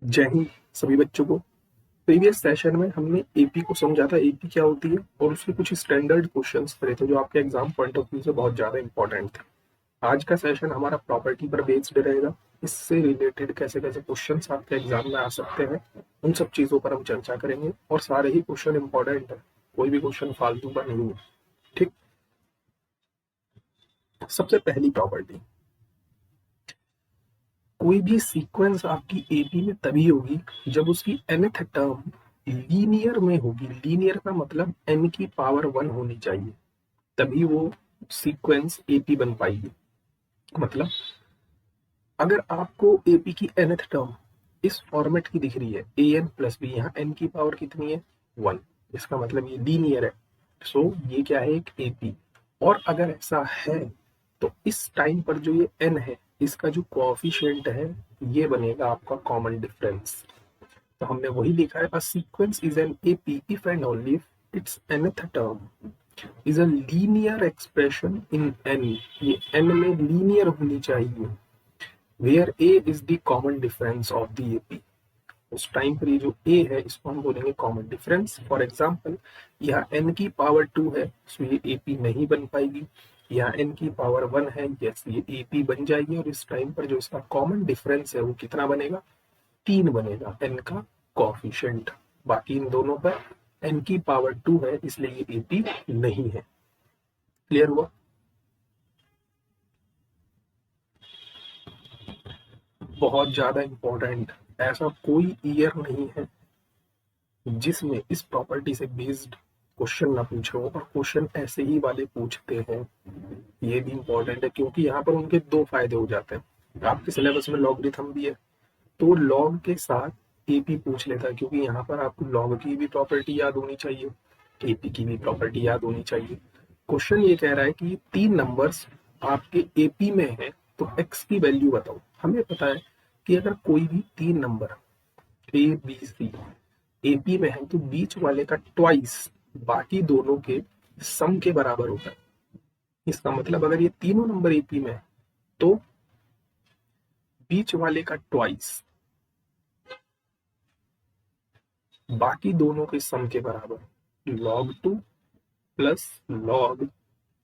जय हिंद सभी बच्चों को। प्रीवियस सेशन में हमने एपी को समझा था, एपी क्या होती है और उसके कुछ स्टैंडर्ड क्वेश्चंस करे थे जो आपके एग्जाम पॉइंट ऑफ व्यू से बहुत ज्यादा इंपॉर्टेंट थे। आज का सेशन हमारा प्रॉपर्टी पर बेस्ड रहेगा। इससे रिलेटेड कैसे कैसे क्वेश्चंस आपके एग्जाम में आ सकते हैं, उन सब चीजों पर हम चर्चा करेंगे और सारे ही क्वेश्चन इंपॉर्टेंट है, कोई भी क्वेश्चन फालतू का नहीं है। ठीक। सबसे पहली प्रॉपर्टी, कोई भी सीक्वेंस आपकी एपी में तभी होगी जब उसकी nth टर्म लीनियर में होगी। लीनियर का मतलब n की पावर 1 होनी चाहिए, तभी वो सीक्वेंस एपी बन पाएगी। मतलब अगर आपको एपी की nth टर्म इस फॉर्मेट की दिख रही है an प्लस बी, यहाँ n की पावर कितनी है 1, इसका मतलब ये लीनियर है। सो ये क्या है, एक एपी। और अगर ऐसा है तो इस टाइम पर जो ये n है, इसका जो कोएफिशिएंट है ये बनेगा आपका कॉमन डिफरेंस। तो हमने वही लिखा है, a sequence is an AP if and only if its nth term is a linear expression in n। ये n में लीनियर होनी चाहिए, where a is the common difference of the AP. उस टाइम पर ये जो ए है इसको हम बोलेंगे कॉमन डिफरेंस। फॉर एग्जाम्पल यहाँ n की पावर 2 है, सो ये एपी नहीं बन पाएगी। यहाँ n की पावर 1 है, यस ये एपी बन जाएगी। और इस टाइम पर जो इसका कॉमन डिफरेंस है वो कितना बनेगा, 3 बनेगा, n का कॉफिशिएंट। बाकी इन दोनों पर n की पावर 2 है, इसलिए ये एपी नहीं है। क्लियर हुआ? बहुत ज्यादा इंपॉर्टेंट, ऐसा कोई ईयर नहीं है जिसमें इस प्रॉपर्टी से बेस्ड क्वेश्चन ना पूछे हो, और क्वेश्चन ऐसे ही वाले पूछते हैं। ये भी इंपॉर्टेंट है क्योंकि यहाँ पर उनके दो फायदे हो जाते हैं। आपके सिलेबस में लॉगरिथम भी है, तो लॉग के साथ एपी पूछ लेता है, क्योंकि यहाँ पर आपको लॉग की भी प्रॉपर्टी याद होनी चाहिए, एपी की भी प्रॉपर्टी याद होनी चाहिए। क्वेश्चन ये कह रहा है कि 3 नंबर्स आपके एपी में है, तो एक्स की वैल्यू बताओ। हमें पता है कि अगर कोई भी 3 number A B C AP में है तो बीच वाले का ट्वाइस बाकी दोनों के सम के बराबर होता है। इसका मतलब अगर ये तीनों नंबर एपी में है तो बीच वाले का ट्वाइस बाकी दोनों के सम के बराबर, लॉग 2 प्लस log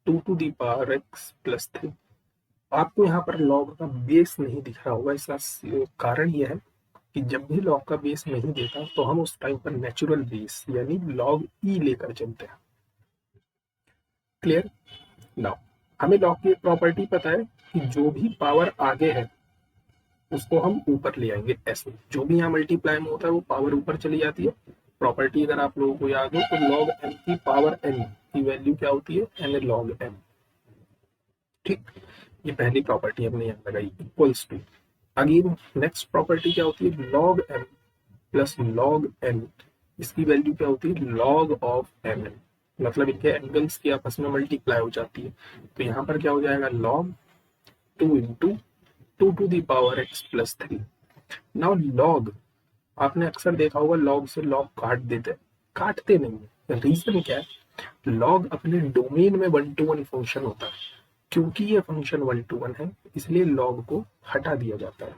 2 to the power x plus 3। आपको यहाँ पर लॉग का बेस नहीं दिख रहा होगा, इसका कारण यह है कि जब भी लॉग का बेस नहीं देता तो हम उस टाइम पर नेचुरल बेस यानी लॉग ई लेकर चलते हैं। क्लियर? नाउ हमें लॉग की एक प्रॉपर्टी पता है कि जो भी पावर आगे है उसको हम ऊपर ले आएंगे। ऐसे जो भी यहाँ मल्टीप्लाई में होता है वो पावर ऊपर चली जाती है। प्रॉपर्टी अगर आप लोगों को याद हो तो लॉग एन की पावर एन की वैल्यू क्या होती है, एन लॉग एन। ठीक, ये पहली प्रॉपर्टी हमने यहाँ लगाई, equals to. Again next property क्या होती है, log n plus log n, इसकी वैल्यू क्या होती है, लॉग ऑफ एन। मतलब इनके एंगल्स की आपस में मल्टीप्लाई हो जाती है। तो यहाँ पर क्या हो जाएगा, log 2 into 2 to the power x plus 3। Now log, आपने अक्सर देखा होगा लॉग से लॉग काट देते हैं, काटते नहीं है। रीजन क्या है, लॉग अपने डोमेन में 1 to 1 फंक्शन होता है। क्योंकि ये फंक्शन 1 to 1 है इसलिए लॉग को हटा दिया जाता है।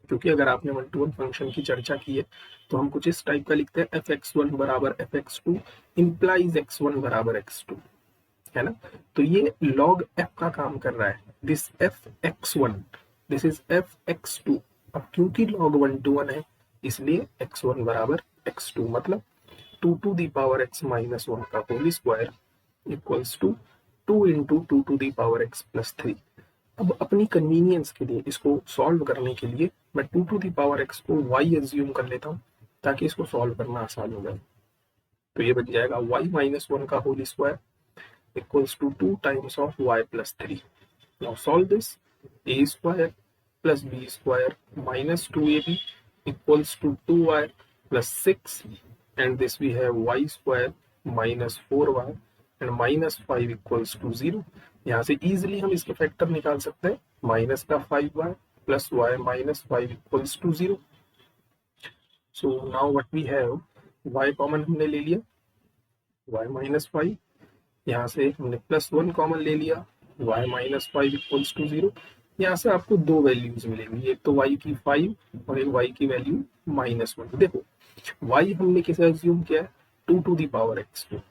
क्योंकि अगर आपने 1 to 1 फंक्शन की चर्चा की है तो हम कुछ इस टाइप का लिखते हैं, एफ एक्स वन बराबर F x two implies x one बराबर एक्स टू, है ना। तो ये log f का काम कर रहा है, this f x one, this is f x two. अब क्योंकि log 1 to 1 है इसलिए x1 बराबर x2, मतलब 2 to the power x minus 1 का whole square equals to 2 into 2 to the power x plus 3। अब अपनी कन्वीनियंस के लिए इसको सॉल्व करने के लिए मैं 2 टू दी पावर x को y एज्यूम कर लेता हूँ ताकि इसको सॉल्व करना आसान हो जाए। तो ये बन जाएगा y माइनस 1 का whole square equals to 2 times of y plus 3. Now solve this. A square plus b square minus 2ab equals to 2y plus 6, and this we have y square minus 4y and minus 5 equals to 0. यहाँ से easily हम इसके factor निकाल सकते हैं, minus का 5y plus y minus 5 equals to 0. So now what we have, y common हमने ले लिया, y minus 5, यहाँ से हमने +1 कॉमन ले लिया, y माइनस 5 इक्वल्स टू 0। यहाँ से आपको दो वैल्यूज मिलेंगी, एक तो y की 5 और एक y की वैल्यू -1। देखो y हमने किसे अज्यूम किया है, 2 टू दी पावर x को,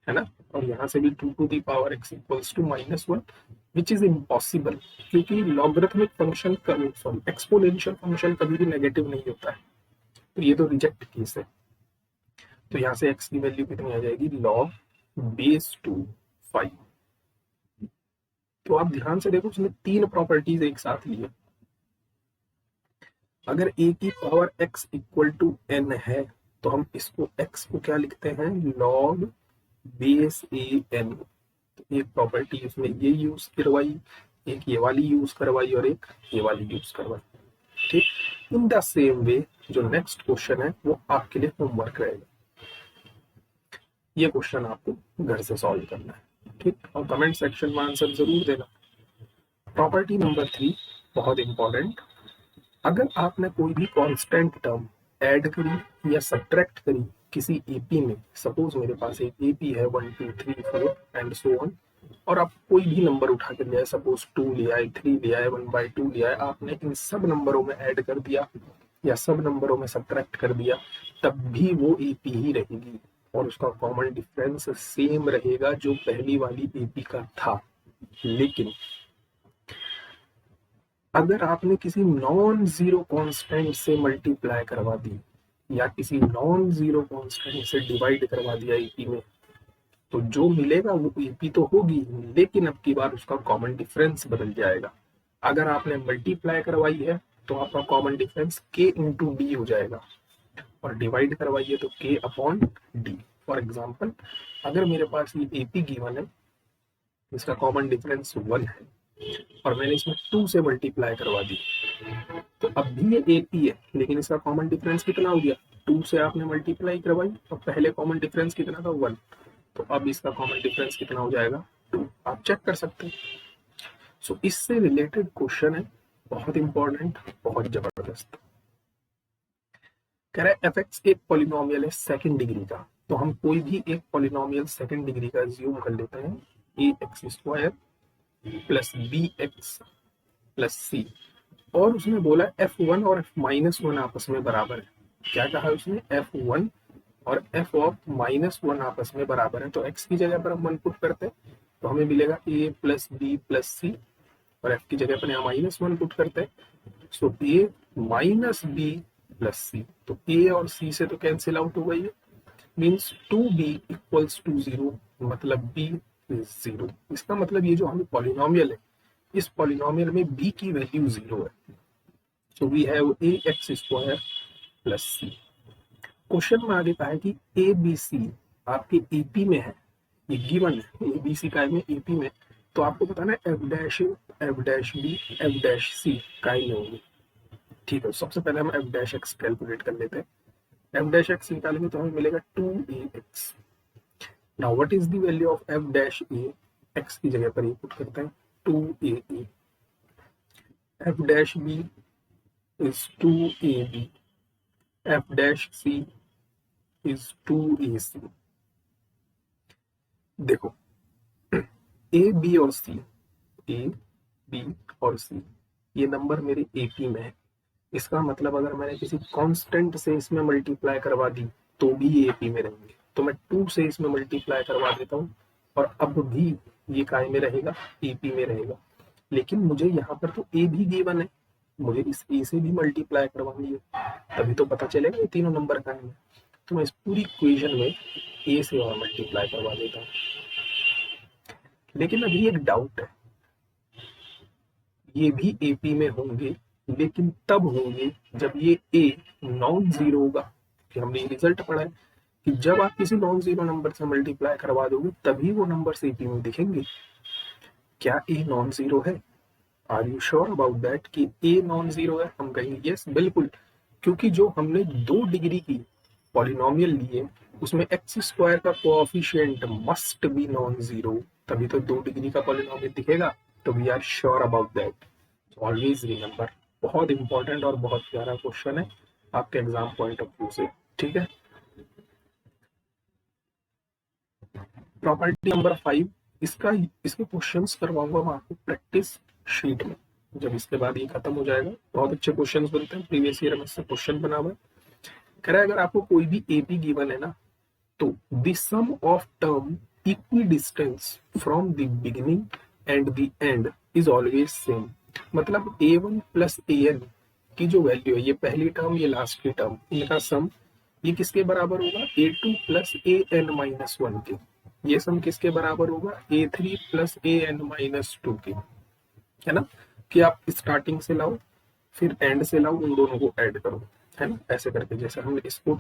है ना, और यहाँ से भी 2 to the power x equals to -1, which is impossible, क्योंकि logarithmic function sorry exponential function कभी भी नेगेटिव नहीं होता है, तो ये तो रिजेक्ट केस है। तो यहाँ से x की वैल्यू कितनी आ जाएगी, log बेस टू 5। तो आप ध्यान से देखो, उसने तीन प्रॉपर्टीज एक साथ ली है। अगर a की power x equal to n है तो हम इसको x को क्या लिखते हैं, log बेस ए एन। तो एक प्रॉपर्टी उसने ये यूज करवाई, एक ये वाली यूज करवाई और एक ये वाली यूज करवाई। ठीक, इन द सेम वे जो नेक्स्ट क्वेश्चन है वो आपके लिए होमवर्क रहेगा। ये क्वेश्चन आपको घर से सॉल्व करना है, ठीक, और कमेंट सेक्शन में आंसर जरूर देना। प्रॉपर्टी नंबर 3 बहुत इंपॉर्टेंट, अगर आपने कोई भी कांस्टेंट टर्म ऐड करी या सब्ट्रैक्ट करी किसी एपी में, सपोज मेरे पास एक एपी है 1 2 3 4 एंड सो ऑन, और आप कोई भी नंबर उठा कर लिया है, सपोज 2 लिया है, 3 लिया है, 1/2 लिया है, आपने इन सब नंबरों में ऐड कर दिया या सब नंबरों में सब्ट्रैक्ट कर दिया, तब भी वो एपी ही रहेगी और उसका कॉमन डिफरेंस सेम रहेगा जो पहली वाली एपी का था। लेकिन अगर आपने किसी नॉन जीरो कांस्टेंट से मल्टीप्लाई करवा दी या किसी नॉन जीरो कांस्टेंट से डिवाइड करवा दिया एपी में, तो जो मिलेगा वो एपी तो होगी, लेकिन अब की बार उसका कॉमन डिफरेंस बदल जाएगा। अगर आपने मल्टीप्लाई करवाई है तो आपका common difference k into D हो जाएगा, और डिवाइड करवाइए तो k upon D. For example, अगर मेरे पास ये एपी गिवन है, इसका कॉमन डिफरेंस 1 है और मैंने इसमें 2 से मल्टीप्लाई करवा दी, तो अब भी ये एपी है, लेकिन इसका कॉमन डिफरेंस कितना हो गया, 2 से आपने मल्टीप्लाई करवाई और पहले कॉमन डिफरेंस कितना था, 1, तो अब इसका कॉमन डिफरेंस कितना हो जाएगा, 2। आप चेक कर सकते हैं। सो इससे रिलेटेड क्वेश्चन है, बहुत इंपॉर्टेंट, बहुत जबरदस्त। कह रहा है एफ एक पॉलिनोमियल है सेकंड डिग्री का, तो हम कोई भी एक पॉलिनोमियल सेकंड डिग्री का अज्यूम कर लेते हैं, a x square plus b x plus c, और उसने बोला f1 और f-1 आपस में बराबर है। क्या कहा उसने, f1 और f ऑफ -1 आपस में बराबर है, तो x की जगह पर हम 1 पुट करते हैं तो हमें मिलेगा a plus B plus c, और f की जगह पर यहाँ -1 पुट करते हैं, सो a माइनस बी प्लस सी, तो a और c से तो कैंसिल आउट हो गई है, मीन्स 2b इक्वल्स टू 0, मतलब b इज 0। इसका मतलब ये जो हमें पॉलिनोमियल है, इस पॉलिनोमियल में b की वैल्यू 0 है, so we have a x square plus c. Question में आगे कहा है कि ए बी सी आपके एपी में है, ये गिवन है, ए बी सी का में एपी में, तो आपको बताना है f dash a, f dash b, f dash c काय में होंगे। ठीक है, सबसे पहले हम एफ डैश एक्स कैलकुलेट कर लेते हैं। एफ डैश एक्स निकालेंगे तो हमें मिलेगा 2ax। Now what is the value of F dash A, X की जगह पर ये पुट करते हैं 2a। F dash B is 2ab, f dash c is 2ac। देखो a b और c, a b और c ये नंबर मेरे एपी में है, इसका मतलब अगर मैंने किसी कांस्टेंट से इसमें मल्टीप्लाई करवा दी तो भी ये एपी में रहेंगे, तो मैं 2 से इसमें मल्टीप्लाई करवा देता हूँ और अब भी ये काय में रहेगा, एपी में रहेगा। लेकिन मुझे यहाँ पर तो ए भी गिवन है, मुझे इस ए से भी मल्टीप्लाई करवानी है, तभी तो पता चलेगा ये तीनों नंबर का है। तो मैं इस पूरी इक्वेशन में ए से और मल्टीप्लाई करवा देता हूँ। लेकिन अभी एक डाउट है, ये भी एपी में होंगे, लेकिन तब होंगे जब ये ए नॉन जीरो होगा, कि हमने ये रिजल्ट पढ़ा है कि जब आप किसी नॉन जीरो नंबर से मल्टीप्लाई करवा दोगे तभी वो नंबर एपी में दिखेंगे। क्या ए नॉन जीरो है? Are you sure about that कि ए नॉन जीरो है? हम कहेंगे यस बिल्कुल, क्योंकि जो हमने 2 डिग्री की पॉलिनोमियल लिए उसमें एक्स स्क्वायर का coefficient must be non zero, तभी तो 2 डिग्री का पॉलिनोमियल दिखेगा। तो we are sure about that, always remember. बहुत इंपॉर्टेंट और बहुत प्यारा क्वेश्चन है आपके एग्जाम पॉइंट ऑफ व्यू से, ठीक है। प्रॉपर्टी नंबर 5, इसके क्वेश्चंस करवाऊंगा मैं आपको प्रैक्टिस शीट में। जब इसके बाद ये खत्म हो जाएगा, बहुत अच्छे क्वेश्चंस बनते हैं, प्रीवियस ईयर में से क्वेश्चन बना हुआ है। कह रहा है अगर आपको कोई भी एपी गिवन है ना, तो the sum of term equidistant from the beginning and the end is always same. मतलब a1 प्लस an की जो वैल्यू है, ये पहली टर्म ये लास्ट की टर्म, इनका सम ये किसके बराबर होगा, a2 प्लस an माइनस 1 के। ये सम किसके बराबर होगा, a3 प्लस an माइनस 2 के, है ना। कि आप स्टार्टिंग से लाओ फिर एंड से लाओ, उन दोनों को ऐड करो, है ना। ऐसे करके जैसे हमने इसको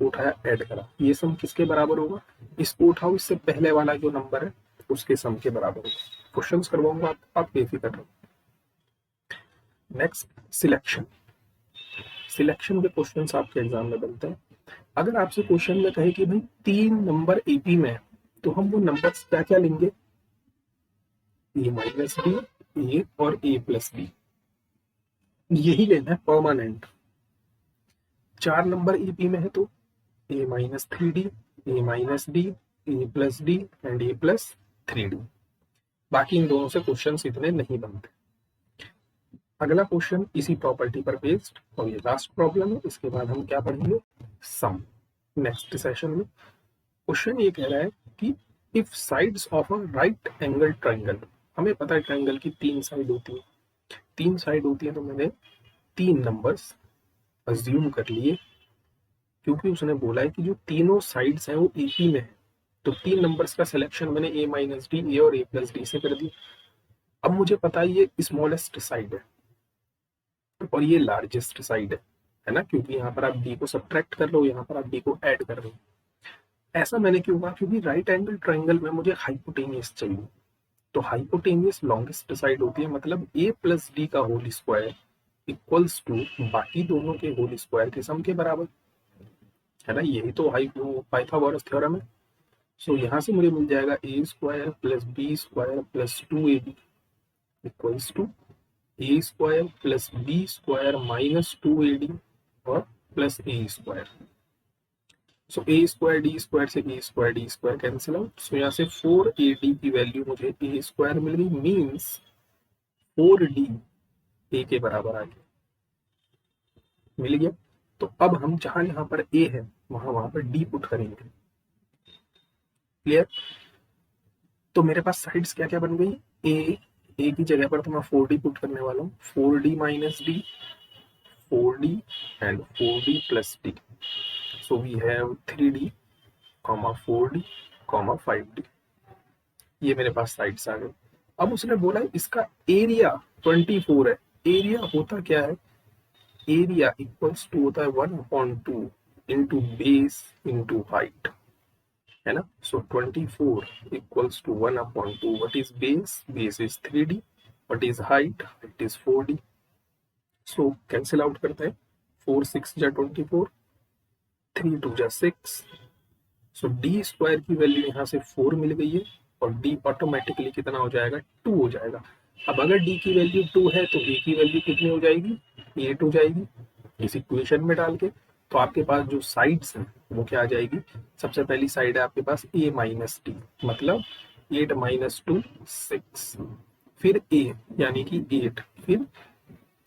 उठाया ऐड करा, ये सम किसके बराबर होगा, इसको उठाओ इससे पहले वाला जो नंबर है उसके सम के बराबर होगा। क्वेश्चंस करवाऊंगा आप बेफिक्र रहो। Next selection. सिलेक्शन के क्वेश्चंस आपके एग्जाम में बनते हैं। अगर आपसे क्वेश्चन में कहे कि भाई 3 नंबर एपी में है, तो हम वो नंबर्स क्या क्या लेंगे, ए माइनस डी, ए और ए प्लस बी, यही लेना है परमानेंट। 4 नंबर ईपी में है तो a minus 3d, a minus d, a plus d and a plus 3d। बाकी इन दोनों से क्वेश्चन इतने नहीं बनते। अगला क्वेश्चन इसी प्रॉपर्टी पर बेस्ड, और ये लास्ट प्रॉब्लम है। इसके बाद हम क्या पढ़ेंगे, सम, नेक्स्ट सेशन में। क्वेश्चन ये कह रहा है कि if sides of a right angle triangle, हमें पता है ट्रायंगल की 3 साइड होती है, 3 साइड होती है, तो मैंने 3 नंबर्स अज्यूम कर लिए, क्योंकि उसने बोला है कि जो तीनों साइड्स हैं वो एपी में है, तो 3 नंबर्स का सिलेक्शन मैंने ए माइनस डी, ए और ए प्लस डी से कर दिया। अब मुझे पता है ये स्मॉलेस्ट साइड है और ये लार्जेस्ट साइड है ना, क्योंकि यहाँ पर आप डी को सब्ट्रैक्ट कर रहे हो, यहाँ पर आप डी को ऐड कर रहे हो। ऐसा मैंने क्यों कहा, क्योंकि राइट एंगल ट्रायंगल में मुझे हाइपोटेनियस चाहिए, तो हाइपोटेनियस लॉन्गेस्ट साइड होती है, मतलब ए प्लस डी का होल स्क्वायर इक्वल्स टू बाकी दोनों के होल स्क्वायर के सम के बराबर, है ना। यही तो पाइथागोरस थ्योरम है। सो यहाँ से मुझे मिल जाएगा a square plus b square plus 2ab equals to a square plus b square minus 2ad और plus a square. So a square d square से a square d square cancel out. So यहाँ से 4ad की value मुझे ए square मिल गई, means 4d ए के बराबर आ गया, मिल गया। तो अब हम जहां यहाँ पर ए है वहां पर डी पुट करेंगे। क्लियर। तो मेरे पास साइड्स क्या क्या बन गई, ए की जगह पर तो मैं 4d पुट करने वाला हूँ, 4d minus D, 4d and 4d plus D. So we have 3d, 4d, 5d। ये मेरे पास साइड्स आ गए। अब उसने बोला इसका एरिया 24 है। एरिया होता क्या है, एरिया इक्वल्स टू होता है 1/2 इंटू बेस इंटू हाइट, है ना। So 24 equals to 1/2। What is base, base is 3d, what is height, height is 4d। So cancel out करते हैं, 4 6 जा 24, 3 2 जा 6। सो डी स्क्वायर की वैल्यू यहाँ से 4 मिल गई है, और डी ऑटोमेटिकली कितना हो जाएगा, 2 हो जाएगा। अब अगर डी की वैल्यू 2 है तो ए की वैल्यू कितनी हो जाएगी, 8 हो जाएगी। इस इक्वेशन में डाल के तो आपके पास जो साइड्स हैं वो क्या आ जाएगी, सबसे पहली साइड है आपके पास ए माइनस डी, मतलब 8 माइनस 2 6, फिर ए यानी कि 8, फिर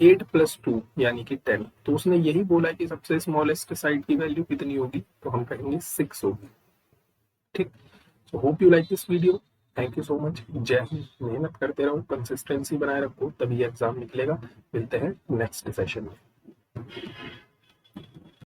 8 प्लस 2 यानी कि 10। तो उसने यही बोला कि सबसे स्मॉलेस्ट साइड की वैल्यू कितनी होगी, तो हम कहेंगे 6 होगी। ठीक। So hope you like this video, thank you so much. जय हिंद। मेहनत करते रहो, कंसिस्टेंसी बनाए रखो, तभी एग्जाम निकलेगा। मिलते हैं नेक्स्ट सेशन में।